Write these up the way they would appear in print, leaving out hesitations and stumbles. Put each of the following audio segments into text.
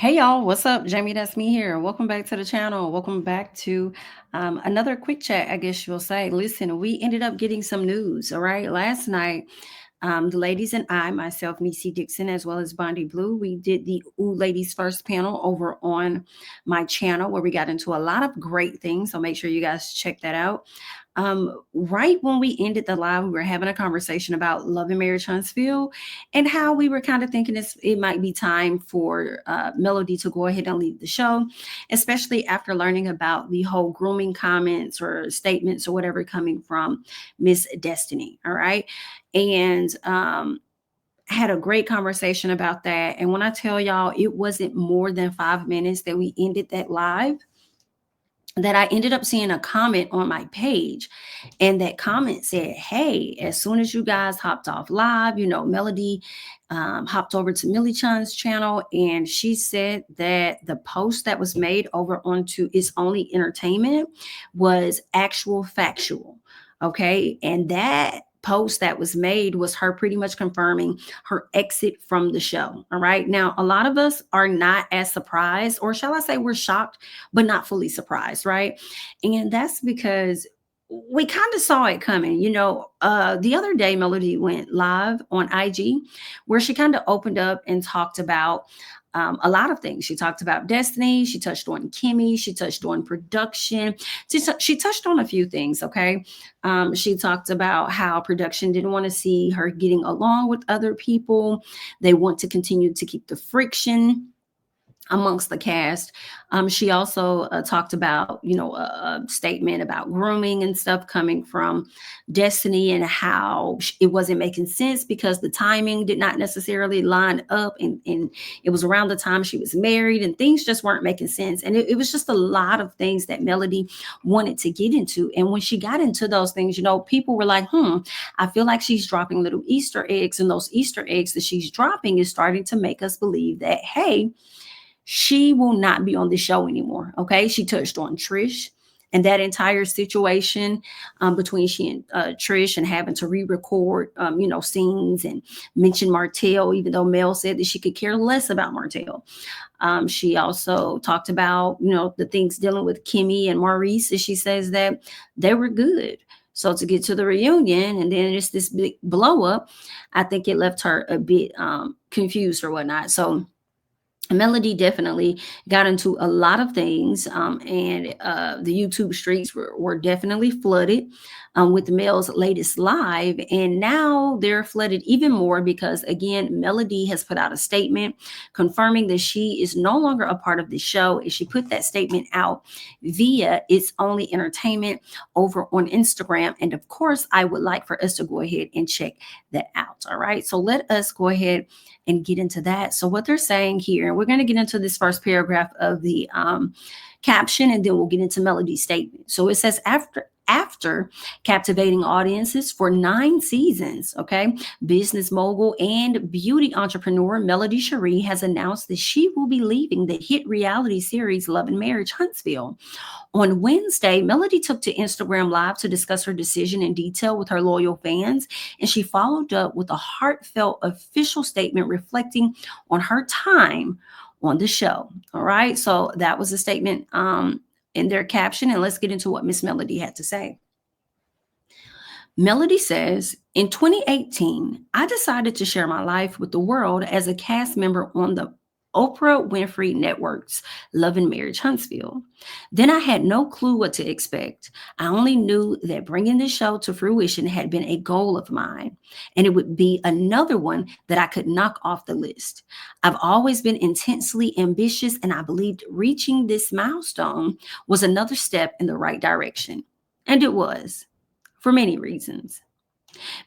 Hey y'all, what's up? Jamie, that's me here. Welcome back to the channel. Welcome back to another quick chat, I guess you'll say. Listen, we ended up getting some news, all right? Last night, the ladies and I, myself, Nisi Dixon, as well as Bondi Blue, we did the Ooh Ladies First panel over on my channel where we got into a lot of great things. So make sure you guys check that out. Right when we ended the live, we were having a conversation about Love and Marriage Huntsville and how we were kind of thinking it might be time for Melody to go ahead and leave the show, especially after learning about the whole grooming comments or statements or whatever coming from Miss Destiny. All right. And had a great conversation about that. And when I tell y'all, it wasn't more than 5 minutes that we ended that live, that I ended up seeing a comment on my page. And that comment said, hey, as soon as you guys hopped off live, Melody hopped over to Millie Chan's channel, and she said that the post that was made over onto It's Only Entertainment was actual factual. Okay. And that post that was made was her pretty much confirming her exit from the show. All right. Now, a lot of us are not as surprised, or shall I say, we're shocked, but not fully surprised. Right. And that's because we kind of saw it coming. The other day, Melody went live on IG where she kind of opened up and talked about a lot of things. She talked about Destiny. She touched on Kimmy. She touched on production. She touched on a few things. Okay. She talked about how production didn't want to see her getting along with other people. They want to continue to keep the friction amongst the cast. She also talked about, a statement about grooming and stuff coming from Destiny, and how it wasn't making sense because the timing did not necessarily line up. And it was around the time she was married, and things just weren't making sense. And it was just a lot of things that Melody wanted to get into. And when she got into those things, people were like, I feel like she's dropping little Easter eggs. And those Easter eggs that she's dropping is starting to make us believe that, hey, she will not be on the show anymore. Okay. She touched on Trish and that entire situation between she and Trish, and having to re-record, scenes, and mention Martell, even though Mel said that she could care less about Martell. She also talked about, the things dealing with Kimmy and Maurice, and she says that they were good. So to get to the reunion and then just this big blow up, I think it left her a bit confused or whatnot. So Melody definitely got into a lot of things, and the YouTube streets were definitely flooded with Mel's latest live. And now they're flooded even more because, again, Melody has put out a statement confirming that she is no longer a part of the show. And she put that statement out via It's Only Entertainment over on Instagram. And of course, I would like for us to go ahead and check that out. All right. So let us go ahead and get into that. So what they're saying here, and we're going to get into this first paragraph of the caption, and then we'll get into Melody's statement. So it says, after captivating audiences for 9 seasons, okay, business mogul and beauty entrepreneur Melody Shari has announced that she will be leaving the hit reality series Love and Marriage Huntsville. On Wednesday, Melody took to Instagram Live to discuss her decision in detail with her loyal fans, and she followed up with a heartfelt official statement reflecting on her time on the show. All right, so that was a statement in their caption, and let's get into what Miss Melody had to say. Melody says, in 2018, I decided to share my life with the world as a cast member on the Oprah Winfrey Network's Love and Marriage Huntsville. Then I had no clue what to expect. I only knew that bringing the show to fruition had been a goal of mine, and it would be another one that I could knock off the list. I've always been intensely ambitious, and I believed reaching this milestone was another step in the right direction. And it was, for many reasons.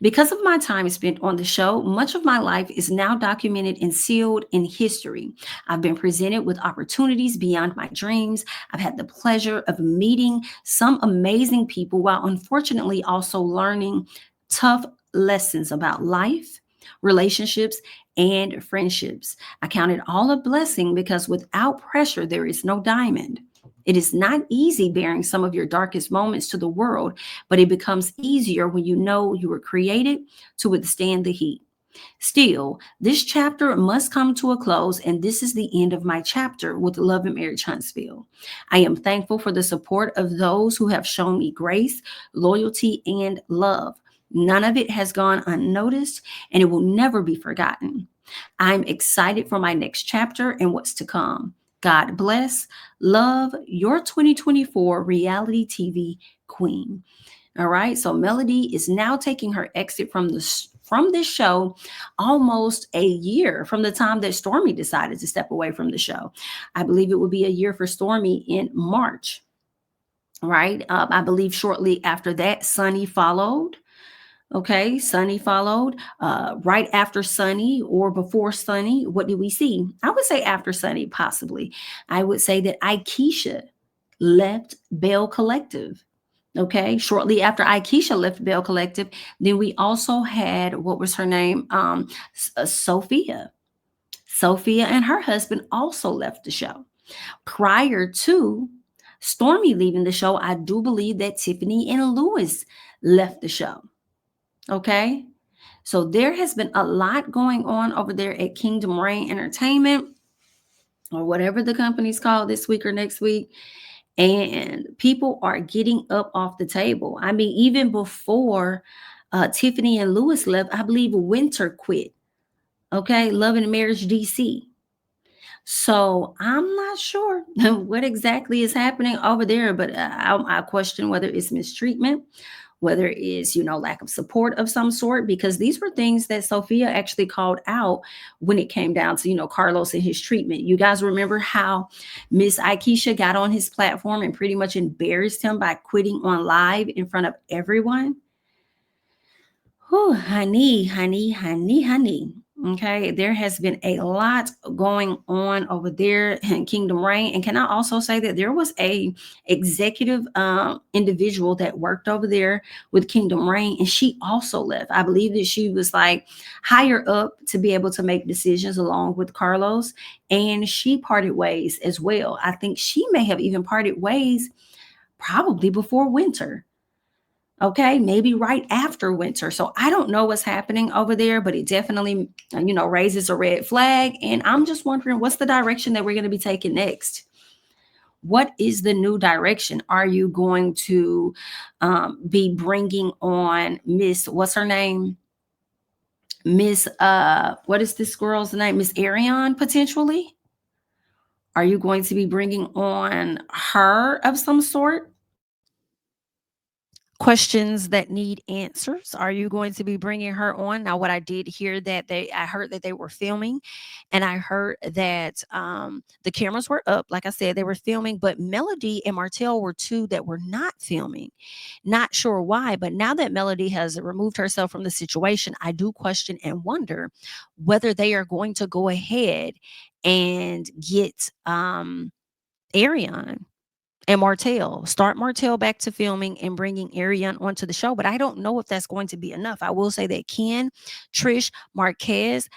Because of my time spent on the show, much of my life is now documented and sealed in history. I've been presented with opportunities beyond my dreams. I've had the pleasure of meeting some amazing people, while unfortunately also learning tough lessons about life, relationships, and friendships. I count it all a blessing because without pressure, there is no diamond. It is not easy bearing some of your darkest moments to the world, but it becomes easier when you know you were created to withstand the heat. Still, this chapter must come to a close, and this is the end of my chapter with Love and Marriage Huntsville. I am thankful for the support of those who have shown me grace, loyalty, and love. None of it has gone unnoticed, and it will never be forgotten. I'm excited for my next chapter and what's to come. God bless. Love, your 2024 reality TV queen. All right. So Melody is now taking her exit from this show almost a year from the time that Stormy decided to step away from the show. I believe it would be a year for Stormy in March. Right. I believe shortly after that, Sunny followed. Okay, Sunny followed. Right after Sunny or before Sunny, what did we see? I would say after Sunny, possibly. I would say that Aikisha left Bell Collective. Okay, shortly after Aikisha left Bell Collective, then we also had, what was her name? Sophia. Sophia and her husband also left the show. Prior to Stormy leaving the show, I do believe that Tiffany and Lewis left the show. Okay, so there has been a lot going on over there at Kingdom Reign Entertainment, or whatever the company's called this week or next week. And people are getting up off the table. I mean, even before Tiffany and Lewis left, I believe Winter quit. Okay, Love and Marriage DC. So I'm not sure what exactly is happening over there, but I question whether it's mistreatment, whether it's, lack of support of some sort, because these were things that Sophia actually called out when it came down to, Carlos and his treatment. You guys remember how Miss Aikisha got on his platform and pretty much embarrassed him by quitting on live in front of everyone? Whew, honey, honey, honey, honey. Okay, there has been a lot going on over there in Kingdom Reign. And can I also say that there was a executive individual that worked over there with Kingdom Reign, and she also left. I believe that she was like higher up to be able to make decisions along with Carlos, and she parted ways as well. I think she may have even parted ways probably before Winter. Okay, maybe right after Winter. So I don't know what's happening over there, but it definitely, raises a red flag. And I'm just wondering, what's the direction that we're going to be taking next? What is the new direction? Are you going to be bringing on Miss, what's her name? Miss, what is this girl's name? Miss Arion, potentially? Are you going to be bringing on her of some sort? Questions that need answers. Are you going to be bringing her on? Now, what I did hear that I heard that they were filming, and I heard that the cameras were up. Like I said, they were filming, but Melody and Martell were two that were not filming. Not sure why, but now that Melody has removed herself from the situation, I do question and wonder whether they are going to go ahead and get Arion and start Martell back to filming and bringing Ariane onto the show. But I don't know if that's going to be enough. I will say that Ken, Trish, Marquez,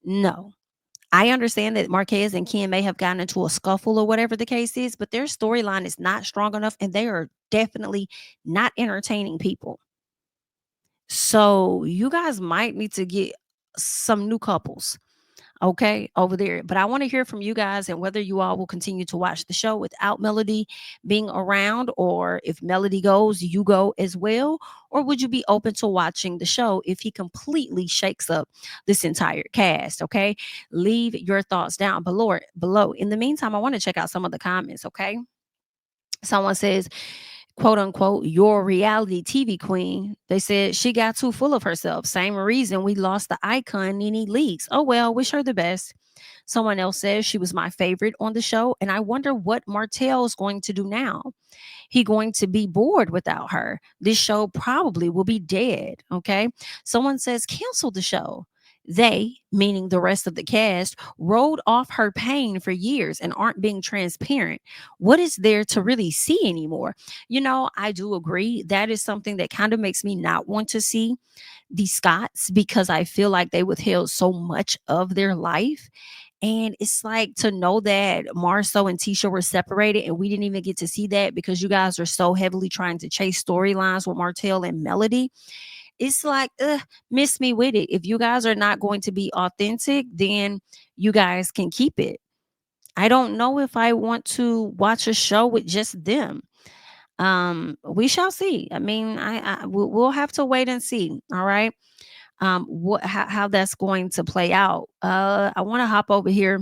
no. I understand that Marquez and Ken may have gotten into a scuffle or whatever the case is, but their storyline is not strong enough, and they are definitely not entertaining people. So you guys might need to get some new couples, okay, over there. But I want to hear from you guys and whether you all will continue to watch the show without Melody being around, or if Melody goes, you go as well, or would you be open to watching the show if he completely shakes up this entire cast? Okay, leave your thoughts down below. In the meantime, I want to check out some of the comments. Okay, someone says, quote unquote, your reality TV queen. They said she got too full of herself. Same reason we lost the icon Nene Leakes. Oh well, wish her the best. Someone else says she was my favorite on the show, and I wonder what Martell's going to do now. He going to be bored without her. This show probably will be dead. Okay. Someone says cancel the show. They, meaning the rest of the cast, rolled off her pain for years and aren't being transparent. What is there to really see anymore? I do agree. That is something that kind of makes me not want to see the Scotts, because I feel like they withheld so much of their life. And it's like, to know that Marceau and Tisha were separated and we didn't even get to see that because you guys are so heavily trying to chase storylines with Martell and Melody. it's like, miss me with it. If you guys are not going to be authentic, then you guys can keep it. I don't know if I want to watch a show with just them. We shall see. I mean, we'll have to wait and see. All right. What how that's going to play out. I want to hop over here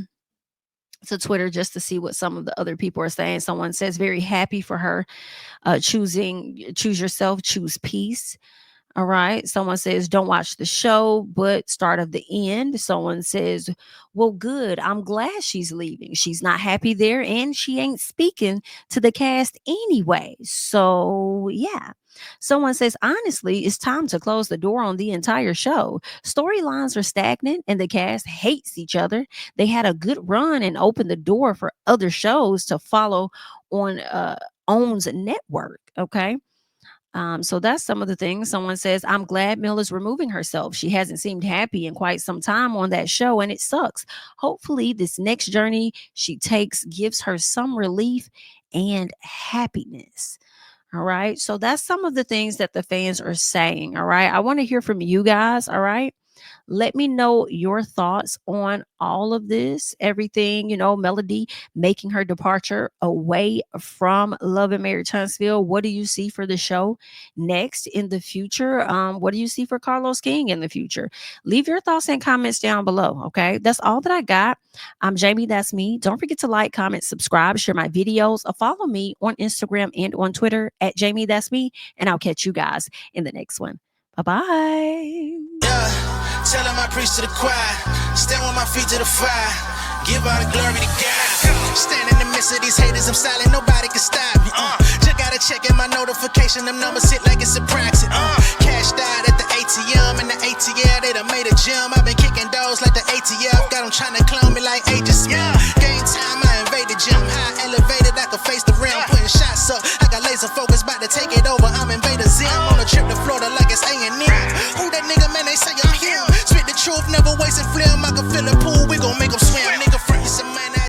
to Twitter just to see what some of the other people are saying. Someone says very happy for her, choose yourself, choose peace. All right. Someone says, don't watch the show, but start of the end. Someone says, well, good. I'm glad she's leaving. She's not happy there and she ain't speaking to the cast anyway. So, yeah. Someone says, honestly, it's time to close the door on the entire show. Storylines are stagnant and the cast hates each other. They had a good run and opened the door for other shows to follow on OWN's network. Okay. So that's some of the things. Someone says, I'm glad Mill is removing herself. She hasn't seemed happy in quite some time on that show, and it sucks. Hopefully, this next journey she takes gives her some relief and happiness. All right. So that's some of the things that the fans are saying. All right. I want to hear from you guys. All right. Let me know your thoughts on all of this, everything, Melody making her departure away from Love and Marriage Huntsville. What do you see for the show next in the future? What do you see for Carlos King in the future? Leave your thoughts and comments down below. Okay. That's all that I got. I'm Jami. That's me. Don't forget to like, comment, subscribe, share my videos, or follow me on Instagram and on Twitter at Jami. That's me. And I'll catch you guys in the next one. Bye-bye. Tell him I preach to the choir. Stand with my feet to the fire. Give all the glory to God. Stand in the midst of these haters, I'm silent, nobody can stop me. Just gotta check in my notification, them numbers hit like it's a praxis. Cashed out at the ATM, and the ATL, they done made a gym. I've been kicking doors like the ATF, got them trying to clone me like Aegis. Game time, I invade the gym. High elevated, I can face the rim. Putting shots up, I got laser focus, about to take it over. I'm Invader Zim, on a trip to Florida like it's A&M. Who that nigga, man, they say I'm him. Spit the truth, never wasting film, I can feel the pool